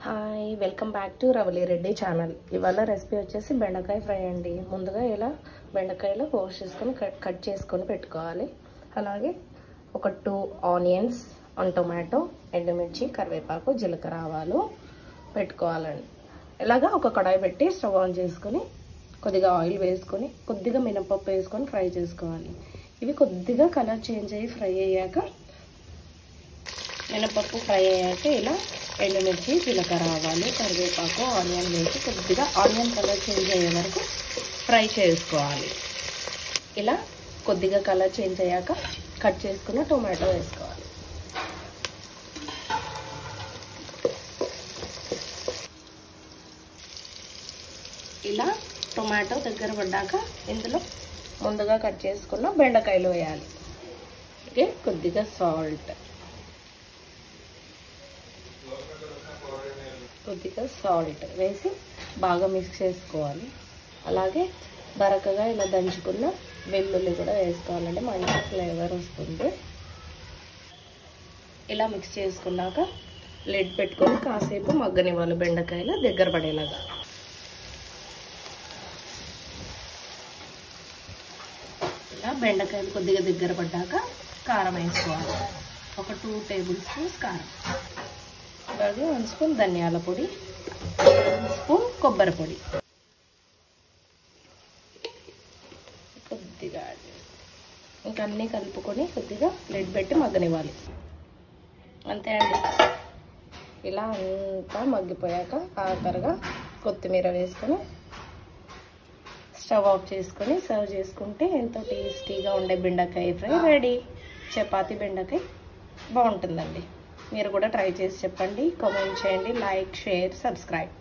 Hi welcome back to Ravali Reddy channel. ఇవాళ recipe వచ్చేసి బెండకాయ ఫ్రై అండి. ముందుగా ఇలా బెండకాయలు వాష్ చేసుకొని కట్ చేసుకొని పెట్టుకోవాలి. అలాగే ఒక 2 ఆనియన్స్, 1 టొమాటో, ఎండుమిర్చి, కరివేపాకు, జీలకర్ర, ఆవాలు పెట్టుకోవాలండి. ఇలాగా ఒక కడాయి పెట్టి స్టవ్ ఆన్ చేసుకొని కొద్దిగా ఆయిల్ వేసుకొని కొద్దిగా మినపప్పు వేసుకొని ఫ్రై చేసుకోవాలి. ఇవి కొద్దిగా కలర్ చేంజ్ అయ్యి ఫ్రై అయ్యాక మినపప్పు ఫ్రై అయ్యాక ఇలా ఎండుమిర్చి, జీలకర్ర, ఆవాలు, కరివేపాకు, ఆనియన్ వేసి కొద్దిగా ఆనియన్ కలర్ చేంజ్ అయ్యే వరకు ఫ్రై చేసుకోవాలి. ఇలా కొద్దిగా కలర్ చేంజ్ అయ్యాక కట్ చేసుకున్న టొమాటో వేసుకోవాలి. ఇలా టొమాటో దగ్గర పడ్డాక ఇందులో ముందుగా కట్ చేసుకున్న బెండకాయలు వేయాలి. ఓకే, కొద్దిగా సాల్ట్ వేసి బాగా మిక్స్ చేసుకోవాలి. అలాగే బరకగా ఇలా దంచుకున్న వెల్లుల్లి కూడా వేసుకోవాలంటే మంచి ఫ్లేవర్ వస్తుంది. ఇలా మిక్స్ చేసుకున్నాక లిడ్ పెట్టుకొని కాసేపు మగ్గనివ్వాలి. బెండకాయలు దగ్గర పడేలాగా. ఇలా బెండకాయలు కొద్దిగా దగ్గర పడ్డాక కారం వేసుకోవాలి. ఒక 2 టేబుల్ స్పూన్స్ కారం, అలాగే 1 స్పూన్ ధనియాల పొడి, 1 స్పూన్ కొబ్బరి పొడి కొద్దిగా యాడ్ చేసి ఇంకా అన్నీ కలుపుకొని కొద్దిగా లిడ్ పెట్టి మగ్గనివ్వాలి. అంతే అండి. ఇలా అంతా మగ్గిపోయాక ఆఖరిగా కొత్తిమీర వేసుకొని స్టవ్ ఆఫ్ చేసుకొని సర్వ్ చేసుకుంటే ఎంతో టేస్టీగా ఉండే బెండకాయ ఫ్రై రెడీ. చపాతీ బెండకాయ బాగుంటుందండి. మీరు కూడా ట్రై చేసి చెప్పండి, కామెంట్ చేయండి, లైక్, షేర్, సబ్స్క్రైబ్.